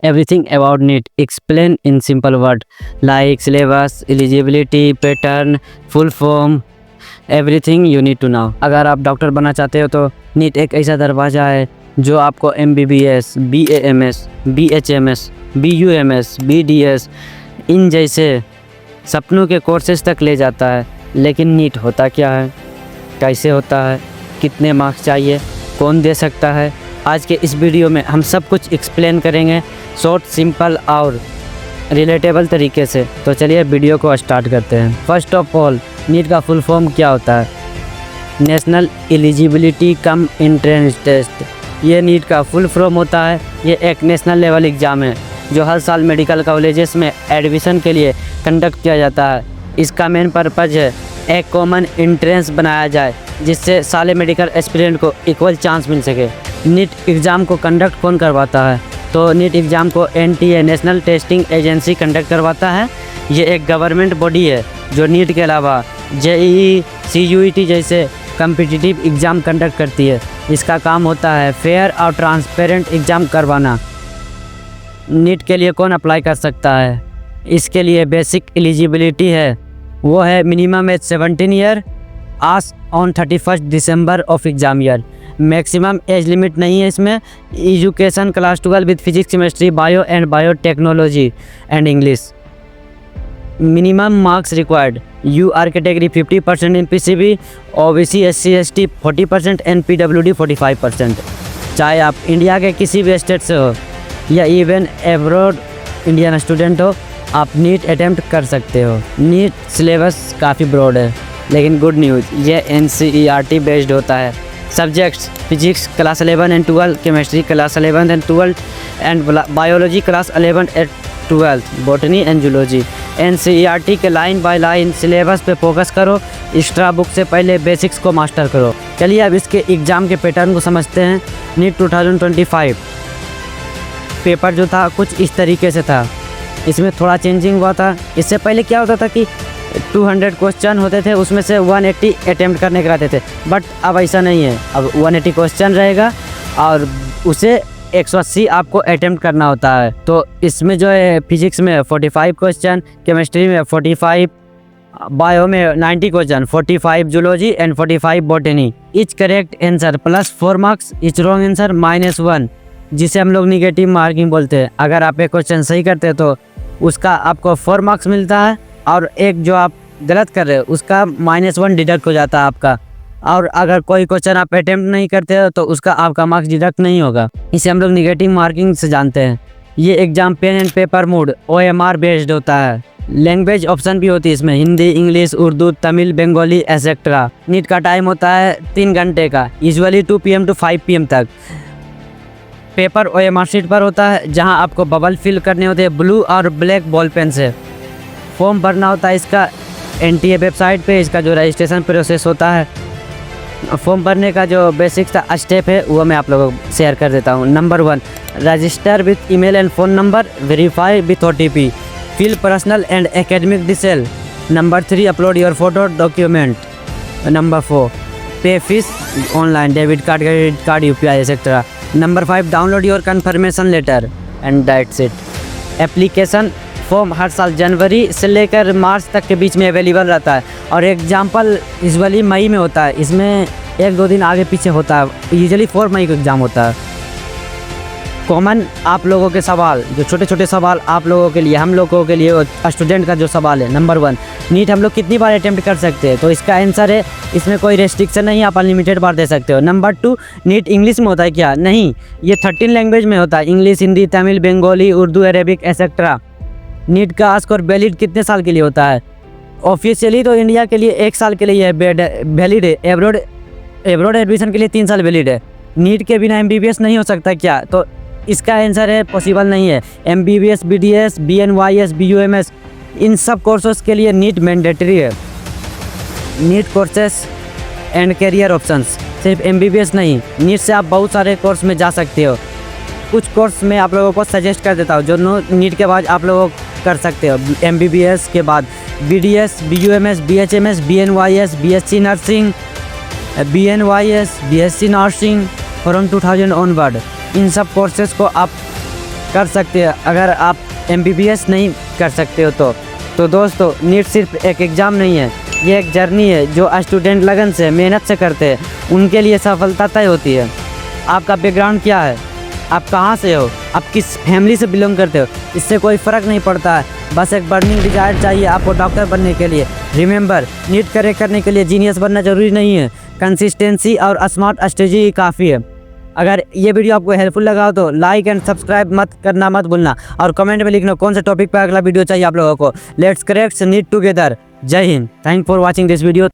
everything about NEET. Explain in simple word like syllabus, eligibility, pattern, full form, everything you need to know. अगर आप doctor बनना चाहते हो तो NEET एक ऐसा दरवाज़ा है जो आपको MBBS, BAMS, BHMS, BUMS, BDS इन जैसे सपनों के कोर्सेज तक ले जाता है। लेकिन NEET होता क्या है, कैसे होता है, कितने मार्क्स चाहिए, कौन दे सकता है, आज के इस वीडियो में हम सब कुछ एक्सप्लेन करेंगे शॉर्ट, सिंपल और रिलेटेबल तरीके से। तो चलिए वीडियो को स्टार्ट करते हैं। फर्स्ट ऑफ ऑल, NEET का फुल फॉर्म क्या होता है? National eligibility cum entrance test. ये NEET का फुल फॉर्म होता है। ये एक नेशनल लेवल एग्ज़ाम है जो हर साल मेडिकल कॉलेजेस में एडमिशन के लिए कंडक्ट किया जाता है। इसका मेन पर्पज़ है एक कॉमन एंट्रेंस बनाया जाए जिससे सारे मेडिकल एस्पिरेंट को इक्वल चांस मिल सके। NEET एग्ज़ाम को कंडक्ट कौन करवाता है? तो NEET एग्ज़ाम को NTA national testing agency conduct करवाता है। ये एक गवर्नमेंट बॉडी है जो NEET के अलावा JEE, CUET जैसे कम्पिटिटिव एग्ज़ाम कंडक्ट करती है। इसका काम होता है फेयर और ट्रांसपेरेंट एग्ज़ाम करवाना। NEET के लिए कौन अप्लाई कर सकता है? इसके लिए बेसिक एलिजिबिलिटी है, वो है मिनिमम एज 17 ईयर, आज on 31 December of exam year. Maximum age limit नहीं है इसमें। Education class 12 with physics, chemistry, bio and biotechnology and English. Minimum marks required, UR category 50% in PCB, OBC SC ST 40% and PWD 45%। चाहे आप India के किसी भी state से हो या इवन एब्रॉड इंडियन स्टूडेंट हो, आप NEET अटैम्प्ट कर सकते हो। NEET सिलेबस काफ़ी ब्रॉड है, लेकिन गुड न्यूज़ ये NCERT बेस्ड होता है। Subjects physics class 11 and 12, chemistry class 11 and 12 and biology class 11 and 12, botany and zoology. NCERT के लाइन बाय लाइन सिलेबस पे फोकस करो। एक्स्ट्रा बुक से पहले बेसिक्स को मास्टर करो। चलिए अब इसके एग्ज़ाम के पैटर्न को समझते हैं। NEET 2025 पेपर जो था कुछ इस तरीके से था। इसमें थोड़ा चेंजिंग हुआ था। इससे पहले क्या होता था कि 200 क्वेश्चन होते थे, उसमें से 180 अटैम्प्ट करने के रहते थे, बट अब ऐसा नहीं है। अब 180 क्वेश्चन रहेगा और उसे 180 आपको अटैम्प्ट करना होता है। तो इसमें जो है फिजिक्स में 45 क्वेश्चन, केमिस्ट्री में 45, बायो में 90 question, 45 zoology and 45 botany. Etch correct answer plus 4 marks, etch wrong answer -1, जिसे हम लोग निगेटिव मार्किंग बोलते हैं। अगर आप एक क्वेश्चन सही करते हैं तो उसका आपको 4 मार्क्स मिलता है, और एक जो आप गलत कर रहे हो उसका -1 डिडक्ट हो जाता है आपका। और अगर कोई क्वेश्चन आप अटेम्प्ट नहीं करते हो तो उसका आपका मार्क्स डिडक्ट नहीं होगा। इसे हम लोग निगेटिव मार्किंग से जानते हैं। ये exam pen and paper mode OMR based होता है। लैंग्वेज ऑप्शन भी होती है इसमें, Hindi, English, Urdu, Tamil, Bengali etcetera. NEET का टाइम होता है 3 घंटे का, यूजुअली 2 PM to 5 PM तक। पेपर OMR शीट पर होता है जहां आपको बबल फिल करने होते हैं ब्लू और ब्लैक बॉल पेन से। फॉर्म भरना होता है इसका NTA वेबसाइट पे। इसका जो रजिस्ट्रेशन प्रोसेस होता है, फॉर्म भरने का जो बेसिक स्टेप है वो मैं आप लोगों को शेयर कर देता हूँ। Number 1, register with email and phone number, verify with OTP, fill personal and academic detail. Number 3, upload your photo document. Number 4, pay fees online, debit card, credit card, UPI etcetera. Number 5, download your confirmation letter and that's it. Application form हर साल जनवरी से लेकर मार्च तक के बीच में available रहता है, और एग्जाम्पल यूजुअली मई में होता है। इसमें 1-2 दिन आगे पीछे होता है। यूजुअली 4 मई को एग्ज़ाम होता है। कॉमन आप लोगों के सवाल, जो छोटे छोटे सवाल आप लोगों के लिए, हम लोगों के लिए, स्टूडेंट का जो सवाल है। नंबर 1, NEET हम लोग कितनी बार अटैम्प्ट कर सकते हैं? तो इसका आंसर है इसमें कोई रेस्ट्रिक्शन नहीं, आप अनलिमिटेड बार दे सकते हो। नंबर 2, NEET इंग्लिश में होता है क्या? नहीं, ये 13 लैंग्वेज में होता है, English, Hindi, Tamil, Bengali, Urdu, Arabic etcetera. NEET का स्कोर वैलिड कितने साल के लिए होता है? ऑफिशियली तो इंडिया के लिए 1 साल के लिए वैलिड है। एब्रॉड एडमिशन के लिए 3 साल वैलिड है। NEET के बिना MBBS नहीं हो सकता क्या? तो इसका आंसर है पॉसिबल नहीं है। MBBS, BDS, BNYS, BUMS इन सब कोर्सेस के लिए NEET मैंडेटरी है। NEET courses and career options, सिर्फ MBBS नहीं, NEET से आप बहुत सारे कोर्स में जा सकते हो। कुछ कोर्स मैं आप लोगों को सजेस्ट कर देता हूँ जो NEET के बाद आप लोग कर सकते हो। MBBS के बाद BDS, BUMS, BHMS, BNYS, BSc nursing, BNYS, BSc nursing from 2000 onward. इन सब कोर्सेज को आप कर सकते हैं अगर आप MBBS नहीं कर सकते हो तो दोस्तों नीट सिर्फ एक एग्ज़ाम नहीं है, ये एक जर्नी है जो स्टूडेंट लगन से मेहनत से करते हैं उनके लिए सफलता तय होती है। आपका बैकग्राउंड क्या है, आप कहाँ से हो, आप किस फैमिली से बिलोंग करते हो, इससे कोई फ़र्क नहीं पड़ता है। बस एक बर्निंग डिज़ायर चाहिए आपको डॉक्टर बनने के लिए। रिमेंबर, नीट क्रैक करने के लिए जीनियस बनना ज़रूरी नहीं है, कंसिस्टेंसी और स्मार्ट स्ट्रेटजी ही काफ़ी है। अगर ये वीडियो आपको हेल्पफुल लगा हो तो लाइक एंड सब्सक्राइब मत भूलना और कमेंट में लिखना कौन से टॉपिक पर अगला वीडियो चाहिए आप लोगों को। Let's crack NEET together. जय हिंद। Thank for watching this video.